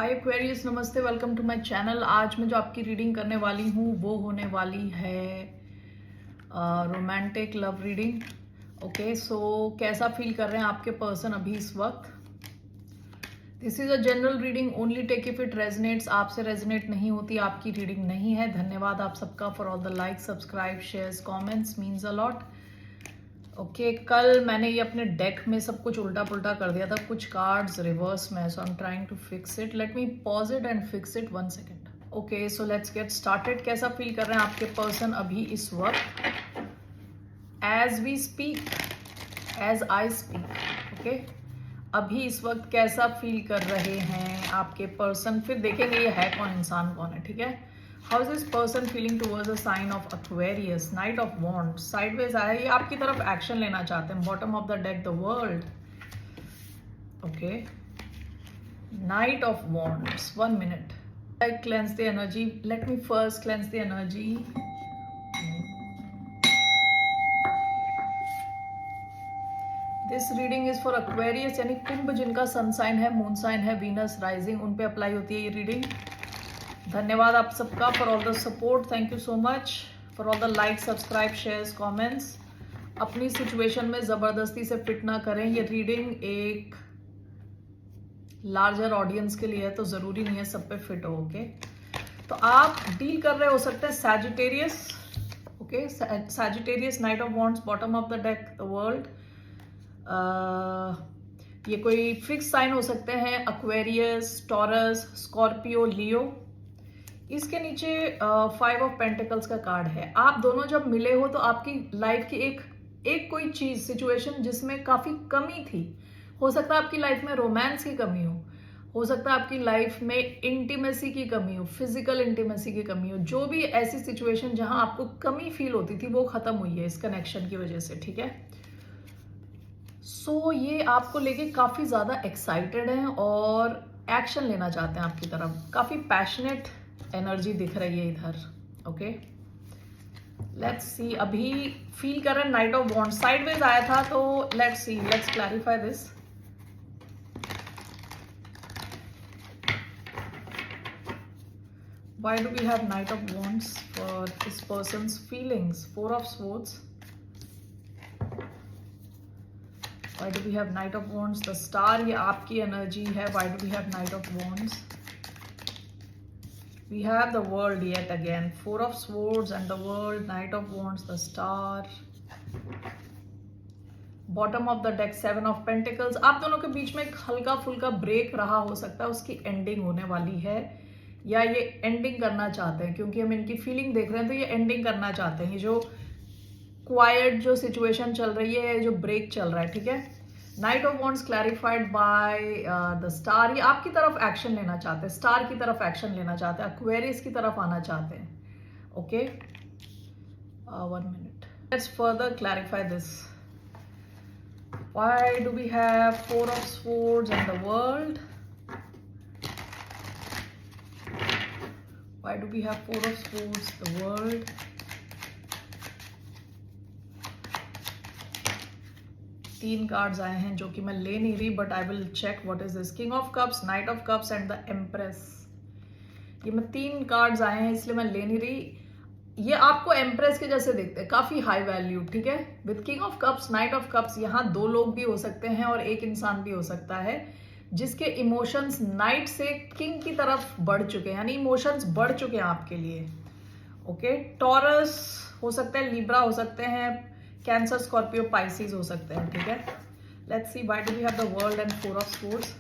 हाय Aquarius, नमस्ते, welcome to my channel. आज मैं जो आपकी रीडिंग करने वाली हूँ वो होने वाली है रोमांटिक लव रीडिंग। ओके, सो कैसा फील कर रहे हैं आपके पर्सन अभी इस वक्त। This is a general reading, only take if it resonates. आपसे रेजनेट नहीं होती आपकी रीडिंग नहीं है। धन्यवाद आप सबका for all the like, subscribe, shares, comments, means a lot. Okay, कल मैंने ये अपने डेक में सब कुछ उल्टा पुल्टा कर दिया था, कुछ कार्ड्स रिवर्स में, so I am trying to fix it. Let me pause it and fix it 1 second. Okay, so let's get started. कैसा फील कर रहे हैं आपके पर्सन अभी इस वक्त as we speak, as I speak. Okay, अभी इस वक्त कैसा फील कर रहे हैं आपके पर्सन, फिर देखेंगे ये है कौन, इंसान कौन है। ठीक है, how is this person feeling towards a sign of Aquarius. Knight of wands sideways आया, ये आपकी तरफ एक्शन लेना चाहते हैं। Bottom of the deck the world. Okay, knight of wands, 1 minute। I cleanse the energy. Let me first cleanse the energy. This reading is for Aquarius, यानी कुंभ, जिनका sun sign है, मून साइन है, Venus rising, उन पे apply होती है ये reading. धन्यवाद आप सबका for all the support. Thank you so much for all the like, subscribe, shares, comments. अपनी सिचुएशन में जबरदस्ती से फिट ना करें। ये रीडिंग एक लार्जर ऑडियंस के लिए है, तो जरूरी नहीं है सब पे फिट हो। ओके, तो आप डील कर रहे हो सकते हैं Sagittarius. Okay, Sagittarius, night of wands, bottom of the deck the world. ये कोई फिक्स साइन हो सकते हैं, एक्वेरियस, टॉरस, स्कॉर्पियो, लियो। इसके नीचे 5 ऑफ पेंटिकल्स का कार्ड है। आप दोनों जब मिले हो तो आपकी लाइफ की एक कोई चीज, सिचुएशन जिसमें काफी कमी थी। हो सकता है आपकी लाइफ में रोमांस की कमी हो सकता है आपकी लाइफ में इंटीमेसी की कमी हो, फिजिकल इंटीमेसी की कमी हो। जो भी ऐसी सिचुएशन जहां आपको कमी फील होती थी वो खत्म हुई है इस कनेक्शन की वजह से। ठीक है, सो ये आपको लेके काफी ज्यादा एक्साइटेड हैं और एक्शन लेना चाहते हैं आपकी तरफ। काफी पैशनेट एनर्जी दिख रही है इधर। ओके, लेट्स सी अभी फील कर रहे हैं। नाइट ऑफ वॉन्ड्स साइडवेज आया था, तो let's see, let's clarify this. Why do we have Knight of Wands for this person's feelings? 4 of Swords. Why do we have Knight of Wands? The Star, ये आपकी energy है। Why do we have Knight of Wands? We have the World yet again. 4 of Swords and the World, Knight of Wands, the Star. Bottom of the deck 7 of Pentacles. आप दोनों के बीच में एक हल्का फुल्का ब्रेक रहा हो सकता है, उसकी एंडिंग होने वाली है, या ये एंडिंग करना चाहते हैं, क्योंकि हम इनकी फीलिंग देख रहे हैं तो ये एंडिंग करना चाहते हैं। ये जो क्वाइट जो सिचुएशन चल रही है, जो ब्रेक चल रहा है। ठीक है, night of wands clarified by the star, ये आपकी तरफ एक्शन लेना चाहते हैं, स्टार की तरफ एक्शन लेना चाहते हैं, एक्वेरियस की तरफ आना चाहते हैं। Okay, 1 minute, let's further clarify this. Why do we have 4 of Swords and the World? Why do we have 4 of Swords, the World? तीन कार्ड्स आए हैं जो कि मैं ले नहीं रही, but I will check what is this. King of cups, knight of cups and the empress. ये मैं 3 कार्ड्स आए हैं इसलिए मैं ले नहीं रही। ये आपको एम्प्रेस के जैसे दिखते हैं, काफी हाई वैल्यू। ठीक है, with king of cups, knight of cups, यहाँ 2 लोग भी हो सकते हैं और एक इंसान भी हो सकता है जिसके इमोशंस नाइट से किंग की तरफ बढ़ चुके हैं, यानी इमोशंस बढ़ चुके हैं आपके लिए। ओके, टॉरस हो सकते हैं, लिब्रा हो सकते हैं, कैंसर, स्कॉर्पियो, पाइसिस हो सकते हैं। ठीक है, let's see why do we have the world and 4 of swords.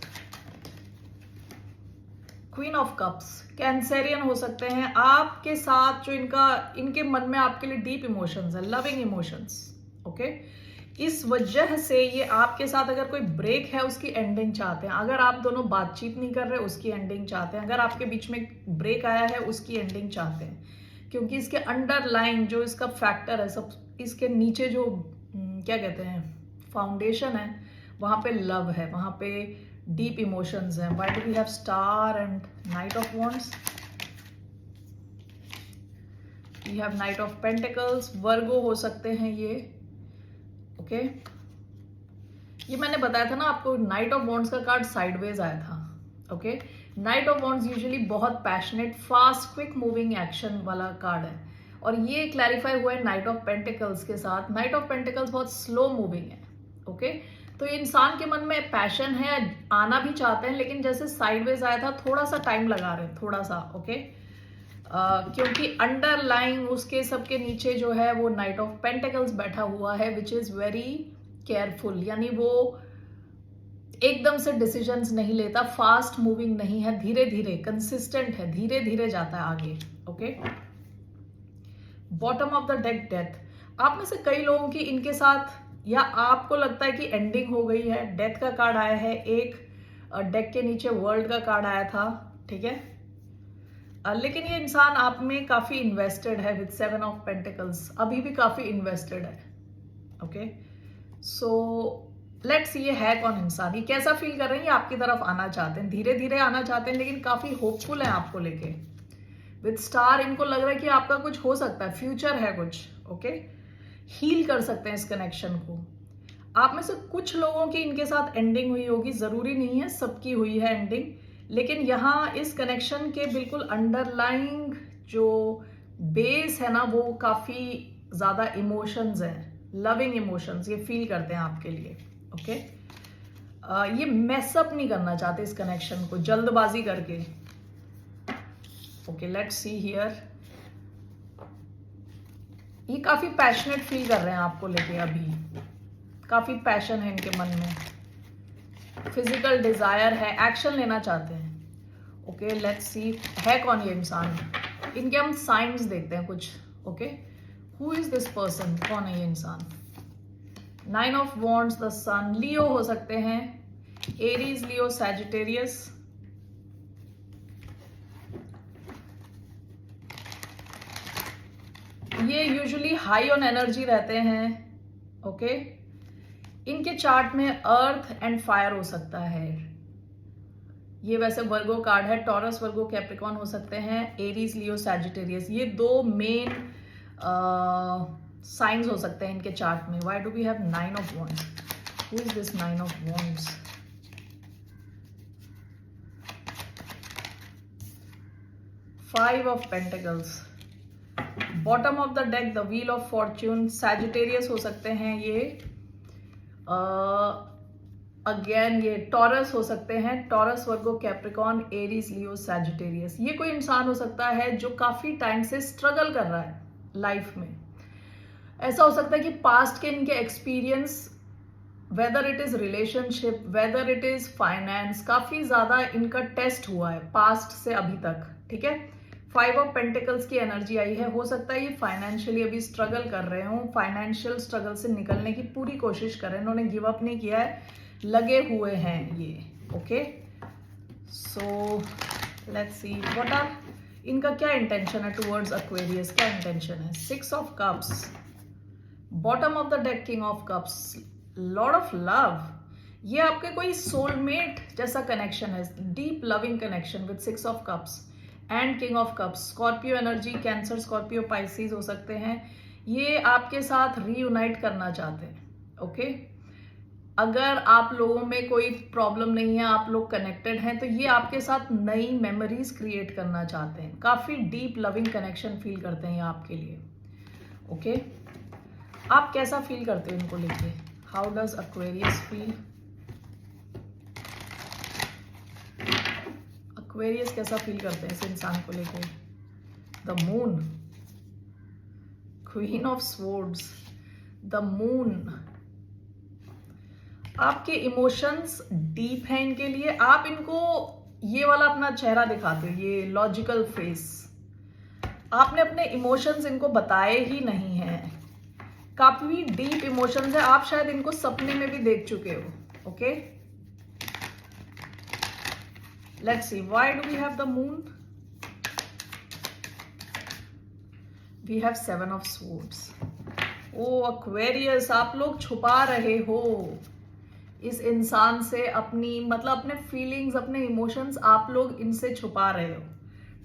Queen of cups, Cancerian हो सकते हैं। आपके साथ जो इनके मन में आपके लिए डीप इमोशंस है, लविंग इमोशंस। ओके, इस वजह से ये आपके साथ अगर कोई ब्रेक है उसकी एंडिंग चाहते हैं। अगर आप दोनों बातचीत नहीं कर रहे उसकी एंडिंग चाहते हैं। अगर आपके बीच में ब्रेक आया है उसकी एंडिंग चाहते हैं, क्योंकि इसके अंडरलाइन जो इसका फैक्टर है, सब इसके नीचे जो क्या कहते हैं, फाउंडेशन है, वहां पे लव है, वहां पे डीप इमोशंस हैं। Why do we have star and knight of wands? We have knight of pentacles, Virgo हो सकते हैं ये। ओके, ये मैंने बताया था ना आपको, नाइट ऑफ वॉन्ड्स का कार्ड साइडवेज आया था। Okay, knight of wands usually बहुत passionate, fast, quick moving action वाला कार्ड है, और ये क्लैरिफाई हुआ है नाइट ऑफ पेंटिकल्स के साथ। नाइट ऑफ पेंटिकल्स बहुत स्लो मूविंग है, ओके। तो ये इंसान के मन में पैशन है, आना भी चाहते हैं, लेकिन जैसे साइडवेज आया था थोड़ा सा टाइम लगा रहे हैं, थोड़ा सा, ओके। क्योंकि अंडरलाइंग उसके सबके नीचे जो है वो नाइट ऑफ पेंटिकल्स बैठा हुआ है, विच इज वेरी केयरफुल, यानी वो एकदम से डिसीजंस नहीं लेता, फास्ट मूविंग नहीं है, धीरे धीरे कंसिस्टेंट है, धीरे धीरे जाता है आगे, okay. Bottom of the deck, death. आप में से कई लोगों की इनके साथ, या आपको लगता है कि एंडिंग हो गई है, डेथ का कार्ड आया है, एक डेक के नीचे वर्ल्ड का कार्ड आया था, ठीक है। लेकिन ये इंसान आप में काफी इन्वेस्टेड है विद 7 ऑफ पेंटिकल्स, अभी भी काफी इन्वेस्टेड है, ओके। सो लेट्स सी ये है कौन इंसान, ये कैसा फील कर रहे हैं, ये आपकी तरफ आना चाहते हैं, धीरे धीरे आना चाहते हैं, लेकिन काफी होपफुल है आपको लेके। विद स्टार इनको लग रहा है कि आपका कुछ हो सकता है, फ्यूचर है कुछ, ओके। हील कर सकते हैं इस कनेक्शन को। आप में से कुछ लोगों की इनके साथ एंडिंग हुई होगी, जरूरी नहीं है सबकी हुई है एंडिंग, लेकिन यहाँ इस कनेक्शन के बिल्कुल अंडरलाइंग जो बेस है ना, वो काफी ज्यादा इमोशंस है, लविंग इमोशंस ये फील करते हैं आपके लिए, ओके। ये मैसअप नहीं करना चाहते इस कनेक्शन को जल्दबाजी करके, ओके। लेट्स सी हियर, ये काफी पैशनेट फील कर रहे हैं आपको लेके, अभी काफी पैशन है इनके मन में, फिजिकल डिजायर है, एक्शन लेना चाहते हैं, ओके। लेट्स सी है कौन ये इंसान, इनके हम साइंस देखते हैं कुछ, okay. Who is this person, कौन है ये इंसान। 9 ऑफ वॉन्ड्स, द सन, लियो हो सकते हैं, एरीज, लियो, सैजिटेरियस। ये यूजुअली हाई ऑन एनर्जी रहते हैं, ओके। इनके चार्ट में अर्थ एंड फायर हो सकता है। ये वैसे वर्गो कार्ड है, टॉरस, वर्गो, कैप्रिकॉन हो सकते हैं, एरीज, लियो, सैजिटेरियस, ये 2 मेन साइंस हो सकते हैं इनके चार्ट में। Why do we have 9 of wands, who is this 9 of wands. Five of pentacles, bottom of the deck, the wheel of fortune, Sagittarius हो सकते हैं ये, अगेन ये टॉरस हो सकते हैं, टॉरस, वर्गो, कैप्रिकॉन, एरीज, लियो, सैजिटेरियस। ये कोई इंसान हो सकता है जो काफी टाइम से स्ट्रगल कर रहा है लाइफ में। ऐसा हो सकता है कि पास्ट के इनके experience, whether it is relationship, whether it is finance, काफी ज्यादा इनका टेस्ट हुआ है पास्ट से अभी तक, ठीक है। 5 ऑफ पेंटिकल्स की एनर्जी आई है, हो सकता है ये फाइनेंशियली अभी स्ट्रगल कर रहे हो, फाइनेंशियल स्ट्रगल से निकलने की पूरी कोशिश कर रहे हैं, इन्होंने गिव अप नहीं किया है, लगे हुए हैं ये, okay. So let's see what are इनका क्या इंटेंशन है टुवर्ड्स एक्वेरियस, क्या इंटेंशन है। 6 of cups, bottom of the deck, king of cups, Lord of love. ये आपके कोई सोलमेट जैसा कनेक्शन है, deep loving connection with 6 of cups and king of cups. Scorpio energy, cancer, Scorpio, Pisces हो सकते हैं, ये आपके साथ रीयूनाइट करना चाहते हैं, ओके। अगर आप लोगों में कोई प्रॉब्लम नहीं है, आप लोग कनेक्टेड हैं, तो ये आपके साथ नई मेमोरीज क्रिएट करना चाहते हैं, काफी डीप लविंग कनेक्शन फील करते हैं ये आपके लिए, ओके। आप कैसा फील करते हो इनको लेके, how does Aquarius feel, Aquarius कैसा फील करते हैं इस इंसान को लेके। The moon, queen of swords, the moon. आपके इमोशंस डीप हैं इनके लिए, आप इनको ये वाला अपना चेहरा दिखाते हो, ये लॉजिकल फेस। आपने अपने इमोशंस इनको बताए ही नहीं हैं, काफी डीप इमोशंस है, आप शायद इनको सपने में भी देख चुके हो, okay. Let's see why do we have the moon, we have 7 of swords. Oh Aquarius, आप लोग छुपा रहे हो इस इंसान से अपनी, मतलब अपने फीलिंग्स, अपने इमोशंस आप लोग इनसे छुपा रहे हो,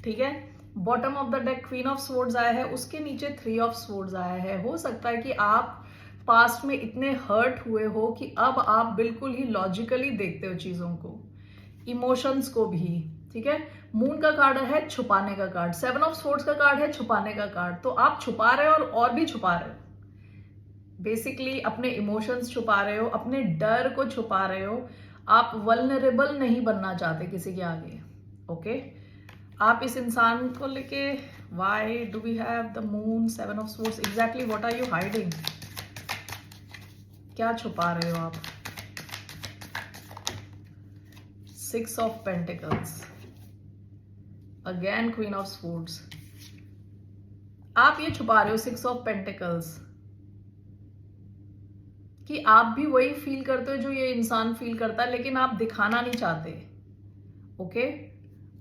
ठीक है। Bottom of the deck, queen of swords आया है, उसके नीचे 3 ऑफ स्वॉर्ड्स आया है। हो सकता है कि आप पास्ट में इतने हर्ट हुए हो कि अब आप बिल्कुल ही लॉजिकली देखते हो चीजों को, इमोशंस को भी, ठीक है। मून का कार्ड है छुपाने का कार्ड, 7 ऑफ स्वॉर्ड्स का कार्ड है छुपाने का कार्ड। तो आप छुपा रहे हो और भी छुपा रहे हो। बेसिकली अपने इमोशंस छुपा रहे हो, अपने डर को छुपा रहे हो। आप वल्नरेबल नहीं बनना चाहते किसी के आगे। ओके, आप इस इंसान को लेके, why do we have the moon, 7 of swords, exactly what are you hiding? क्या छुपा रहे हो आप? 6 of pentacles, again queen of swords. आप ये छुपा रहे हो 6 ऑफ पेंटिकल्स कि आप भी वही फील करते हो जो ये इंसान फील करता है, लेकिन आप दिखाना नहीं चाहते। ओके,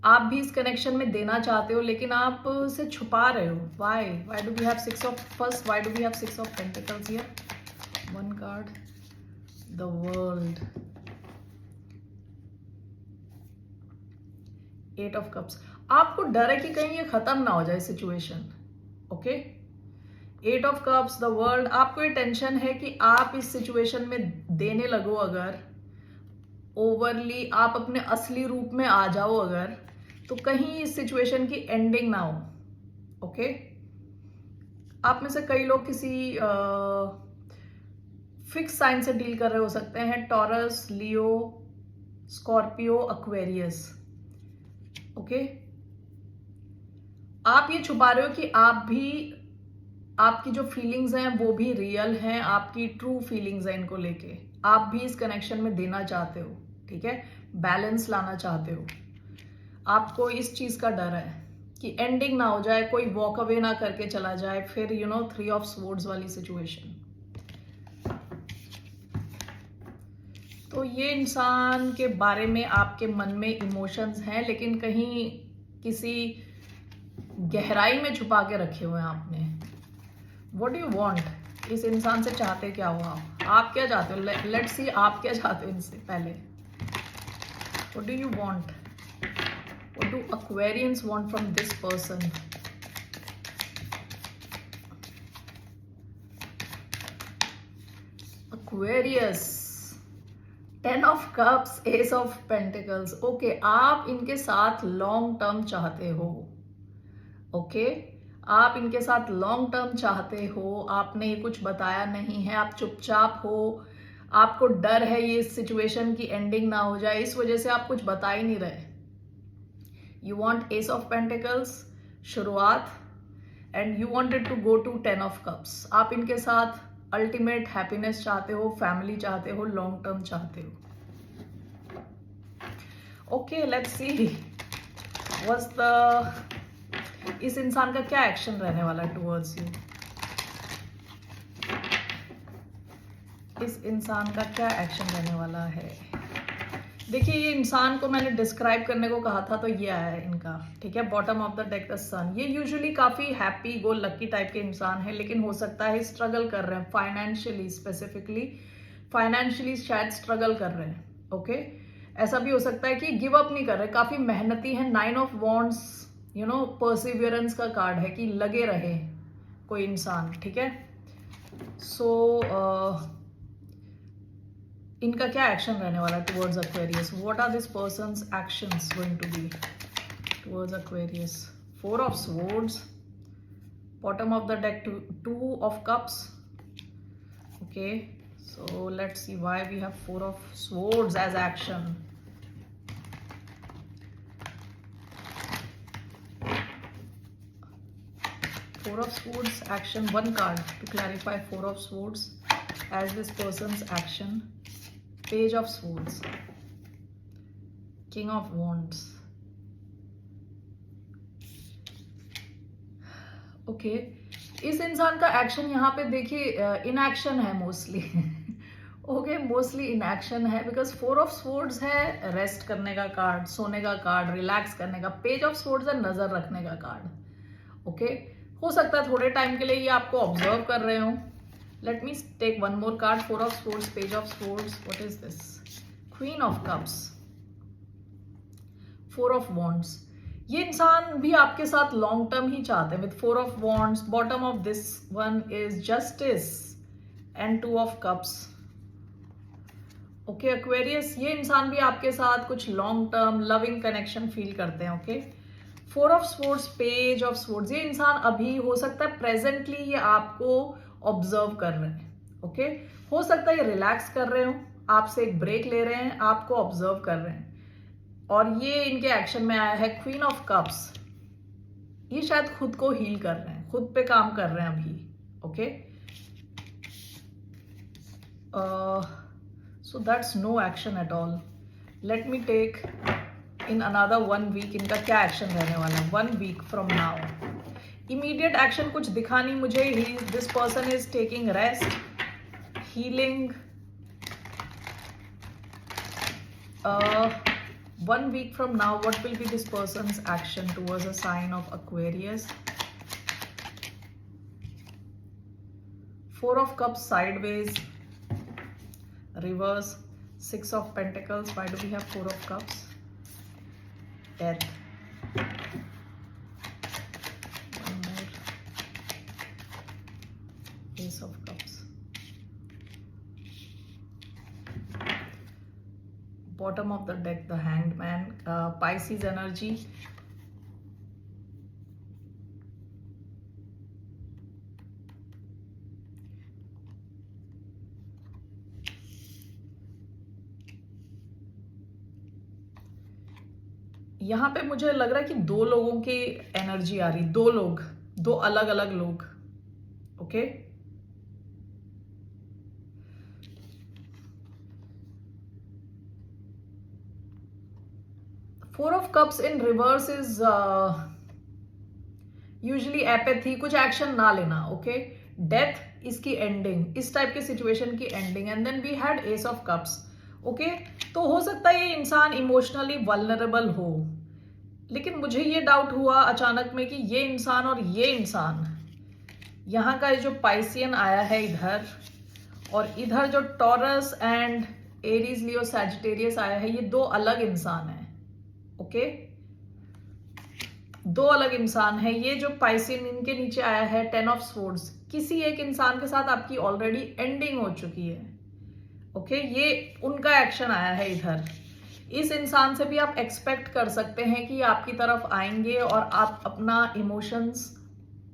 आप भी इस कनेक्शन में देना चाहते हो, लेकिन आप उसे छुपा रहे हो। Why do we have 6 of, first why do we have 6 of pentacles here? One card, the world, 8 of cups. आपको डर है कि कहीं ये खत्म ना हो जाए situation. Okay, 8 of cups, the world. आपको ये टेंशन है कि आप इस सिचुएशन में देने लगो, अगर ओवरली आप अपने असली रूप में आ जाओ अगर, तो कहीं इस सिचुएशन की एंडिंग ना हो। ओके, आप में से कई लोग किसी फिक्स साइन से डील कर रहे हो सकते हैं, टॉरस, लियो, स्कॉर्पियो, एक्वेरियस। ओके, आप ये छुपा रहे हो कि आप भी, आपकी जो फीलिंग्स हैं वो भी रियल हैं, आपकी ट्रू फीलिंग्स हैं इनको लेके। आप भी इस कनेक्शन में देना चाहते हो, ठीक है, बैलेंस लाना चाहते हो। आपको इस चीज का डर है कि एंडिंग ना हो जाए, कोई वॉक अवे ना करके चला जाए, फिर 3 ऑफ स्वॉर्ड्स वाली सिचुएशन। तो ये इंसान के बारे में आपके मन में इमोशंस हैं, लेकिन कहीं किसी गहराई में छुपा के रखे हुए हैं आपने। What do you want? इस इंसान से चाहते क्या हो आप क्या चाहते हो? लेट्स सी, आप क्या चाहते हो इनसे पहले। What do you want? What do Aquarians want from this person? Aquarius, 10 of cups, S of pentacles. Okay, आप इनके साथ लॉन्ग टर्म चाहते हो। ओके, आप इनके साथ लॉन्ग टर्म चाहते हो। आपने ये कुछ बताया नहीं है, आप चुपचाप हो। आपको डर है ये सिचुएशन की एंडिंग ना हो जाए, इस वजह से आप कुछ बता ही नहीं रहे। You want ace of pentacles, शुरुआत, and you wanted to go to 10 of cups. आप इनके साथ अल्टीमेट हैप्पीनेस चाहते हो, फैमिली चाहते हो, लॉन्ग टर्म चाहते हो। Okay, let's see what's the, इस इंसान का क्या एक्शन रहने वाला है टुवर्ड्स यू? इस इंसान का क्या एक्शन रहने वाला है? देखिए, ये इंसान को मैंने डिस्क्राइब करने को कहा था, तो ये आया है इनका, ठीक है, bottom of the deck the sun. ये यूजुअली काफी हैप्पी गो लकी टाइप के इंसान है, लेकिन हो सकता है स्ट्रगल कर रहे हैं फाइनेंशियली, स्पेसिफिकली फाइनेंशियली शायद स्ट्रगल कर रहे हैं। ओके, ऐसा भी हो सकता है कि गिव अप नहीं कर रहे, काफी मेहनती है। 9 ऑफ वॉन्ड्स, परसिवियरेंस का कार्ड है कि लगे रहे कोई इंसान, ठीक है। सो इनका क्या एक्शन रहने वाला है towards Aquarius? What are this person's actions going to be towards Aquarius? 4 of swords, bottom of the deck 2 of cups. Okay, so let's see why we have 4 of swords as action. Four of swords action, one card to clarify 4 of swords as this person's action. Page of swords, king of wands. Okay, इस इंसान का action यहाँ पे देखिए inaction है mostly. Okay, mostly inaction है, because 4 of swords है rest करने का कार्ड, सोने का कार्ड, रिलैक्स करने का। पेज ऑफ स्वॉर्ड्स है नजर रखने का कार्ड। ओके, हो सकता है थोड़े टाइम के लिए ये आपको ऑब्जर्व कर रहे हो। Let me take one more card, 4 of swords, page of swords, what is this? Queen of cups, 4 of wands. ये इंसान भी आपके साथ लॉन्ग टर्म ही चाहते हैं with 4 of wands. Bottom of this one is justice and 2 of cups. Okay Aquarius, ये इंसान भी आपके साथ कुछ long term loving connection feel करते हैं। Okay, 4 of swords, page of swords, ये इंसान अभी हो सकता है प्रेजेंटली ये आपको ऑब्जर्व कर रहे हैं। ओके, हो सकता है ये रिलैक्स कर रहे हो, आपसे एक ब्रेक ले रहे हैं, आपको ऑब्जर्व कर रहे हैं। और ये इनके एक्शन में आया है क्वीन ऑफ कप्स, ये शायद खुद को हील कर रहे हैं, खुद पे काम कर रहे हैं अभी। Okay, so that's no action at all. Let me take in another 1 week इनका क्या एक्शन रहने वाला है 1 week from now. Immediate action कुछ दिखा नहीं मुझे। This person is taking rest, healing. 1 week from now, what will be this person's action towards a sign of Aquarius? 4 of Cups sideways, reverse, 6 of Pentacles. Why do we have 4 of Cups? Death. One more. Ace of Cups. Bottom of the deck, the Hanged Man. Pisces energy. यहाँ पे मुझे लग रहा है कि 2 लोगों की energy आ रही, 2 लोग, 2 अलग अलग लोग। Okay, four of cups in reverse is usually apathy, कुछ एक्शन ना लेना। ओके, डेथ, इसकी एंडिंग, इस टाइप की सिचुएशन की ending. And then we had ace of cups. Okay, तो हो सकता है ये इंसान इमोशनली वल्नरेबल हो, लेकिन मुझे ये डाउट हुआ अचानक में कि ये इंसान और ये इंसान, यहाँ का जो पाइसियन आया है इधर, और इधर जो taurus and Aries Leo Sagittarius आया है, ये 2 अलग इंसान हैं। ओके, 2 अलग इंसान है। ये जो पाइसियन इनके नीचे आया है 10 ऑफ स्वॉर्ड्स, किसी एक इंसान के साथ आपकी ऑलरेडी एंडिंग हो चुकी है। ओके, ये उनका एक्शन आया है इधर। इस इंसान से भी आप एक्सपेक्ट कर सकते हैं कि आपकी तरफ आएंगे और आप अपना इमोशंस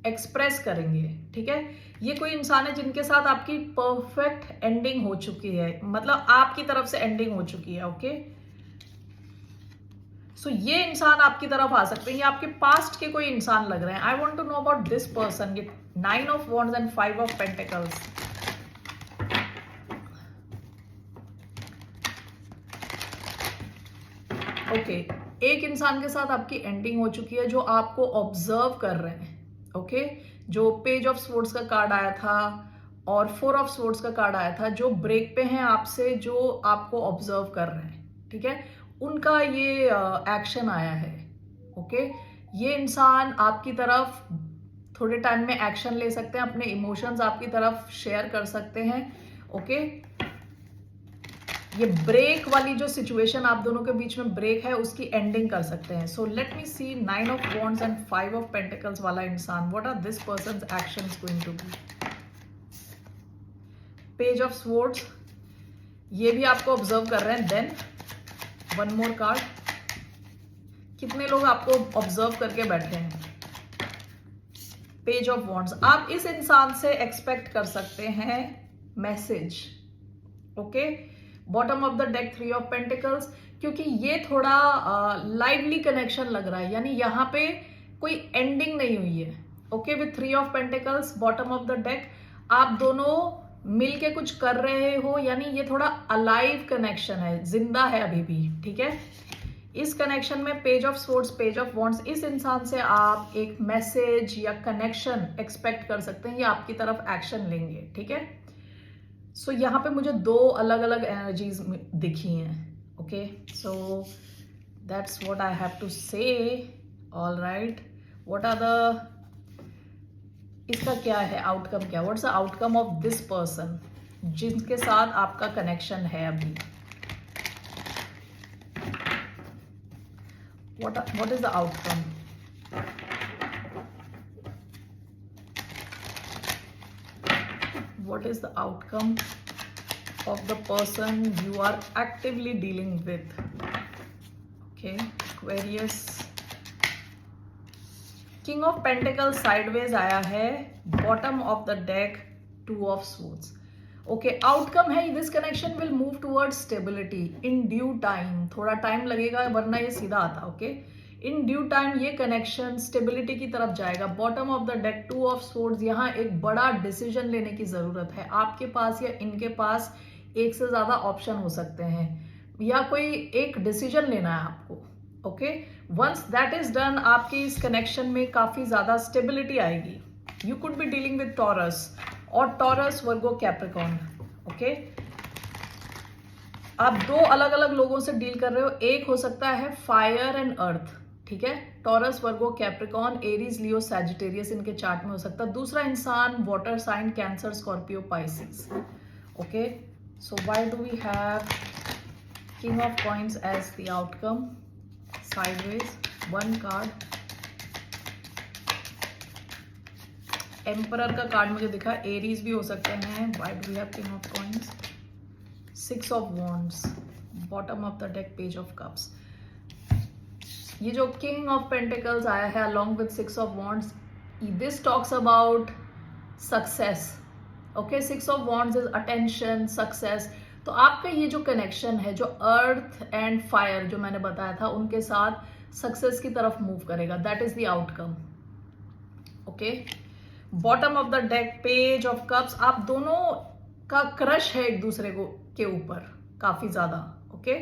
एक्सप्रेस करेंगे। ठीक है, ये कोई इंसान है जिनके साथ आपकी परफेक्ट एंडिंग हो चुकी है, मतलब आपकी तरफ से एंडिंग हो चुकी है। ओके, सो ये इंसान आपकी तरफ आ सकते हैं, ये आपके पास्ट के कोई इंसान लग रहे हैं। I want to know about this person. ये 9 of wands and 5 of pentacles. Okay, एक इंसान के साथ आपकी एंडिंग हो चुकी है जो आपको ऑब्जर्व कर रहे हैं। ओके, जो पेज ऑफ स्वॉर्ड्स का कार्ड आया था और 4 ऑफ स्वॉर्ड्स का कार्ड आया था, जो ब्रेक पे हैं आपसे, जो आपको ऑब्जर्व कर रहे हैं। ठीक है, उनका ये एक्शन आया है। ओके, ये इंसान आपकी तरफ थोड़े टाइम में एक्शन ले सकते हैं, अपने इमोशंस आपकी तरफ शेयर कर सकते हैं। ओके, ये ब्रेक वाली जो सिचुएशन आप दोनों के बीच में ब्रेक है, उसकी एंडिंग कर सकते हैं। So let me see 9 of wands and 5 of pentacles वाला इंसान, what are this person's actions going to be? Page of swords, ये भी आपको ऑब्जर्व कर रहे हैं। देन 1 मोर कार्ड, कितने लोग आपको ऑब्जर्व करके बैठे हैं? पेज ऑफ वॉन्ड्स, आप इस इंसान से एक्सपेक्ट कर सकते हैं message. Okay, bottom of the deck 3 of pentacles, क्योंकि ये थोड़ा लाइवली कनेक्शन लग रहा है, यानी यहाँ पे कोई एंडिंग नहीं हुई है। Okay, with 3 of pentacles bottom of the deck, आप दोनों मिलके कुछ कर रहे हो, यानी ये थोड़ा अलाइव कनेक्शन है, जिंदा है अभी भी। ठीक है, इस कनेक्शन में page of swords, page of wands, इस इंसान से आप एक मैसेज या कनेक्शन एक्सपेक्ट कर सकते हैं, ये आपकी तरफ एक्शन लेंगे। ठीक है, सो यहाँ पे मुझे 2 अलग अलग एनर्जीज दिखी हैं। Okay, so that's what I have to say. All right, what are the, इसका क्या है आउटकम, क्या what's the outcome of this person जिनके साथ आपका कनेक्शन है अभी? what is the outcome? What is the outcome of the person you are actively dealing with. Okay, Aquarius. King of Pentacles sideways आया है, bottom of the deck, Two of Swords. Okay, outcome है this connection will move towards stability in due time. थोड़ा time लगेगा वरना ये सीधा आता. Okay, in due time ये कनेक्शन स्टेबिलिटी की तरफ जाएगा. Bottom of the deck two of swords. यहाँ एक बड़ा डिसीजन लेने की जरूरत है आपके पास या इनके पास. एक से ज्यादा ऑप्शन हो सकते हैं या कोई एक डिसीजन लेना है आपको. Okay, once that is done आपके इस कनेक्शन में काफी ज्यादा स्टेबिलिटी आएगी. You could be dealing with Taurus और टॉरस, वर्गो, कैप्रिकॉर्न. ओके, आप दो अलग अलग लोगों से डील कर रहे हो. एक हो सकता है फायर एंड अर्थ, ठीक है, Taurus, Virgo, Capricorn, Aries, Leo, Sagittarius इनके चार्ट में हो सकता है. दूसरा इंसान water sign, cancer, Scorpio, Pisces. Okay, so why do we have king of coins as the outcome? Sideways, one card. Emperor का कार्ड मुझे दिखा. एरीज भी हो सकते हैं. Why do we have king of coins? Six of wands, bottom of the deck, page of cups. ये जो king of pentacles आया है along with six of wands, this talks about success. Okay, six of wands is attention, success. तो आपका ये जो connection है जो अर्थ एंड फायर जो मैंने बताया था उनके साथ सक्सेस की तरफ मूव करेगा. That is the outcome. Okay, bottom of the deck, page of cups. आप दोनों का क्रश है एक दूसरे को के ऊपर काफी ज्यादा. ओके,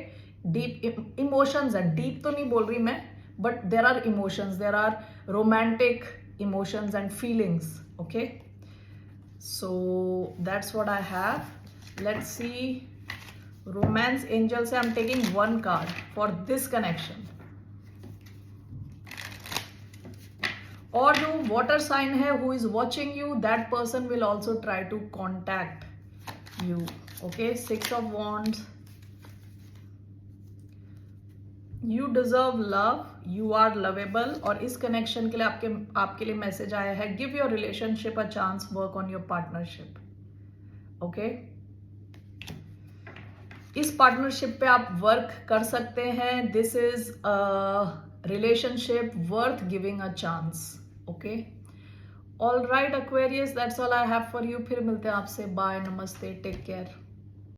डीप इमोशंस है. डीप तो नहीं बोल रही मैं, but there are emotions, there are romantic emotions and feelings. Okay, so that's what I have. Let's see. Romance angel से I'm taking one card for this connection. और जो water sign है who is watching you, that person will also try to contact you. Okay, six of wands. You deserve love. You are lovable. और इस connection के लिए आपके लिए message आया है. Give your relationship a chance. Work on your partnership. Okay. इस partnership पे आप वर्क कर सकते हैं. This is a relationship worth giving a chance. Okay, all right Aquarius, that's all I have for you. फिर मिलते हैं आपसे. बाय, नमस्ते, टेक केयर.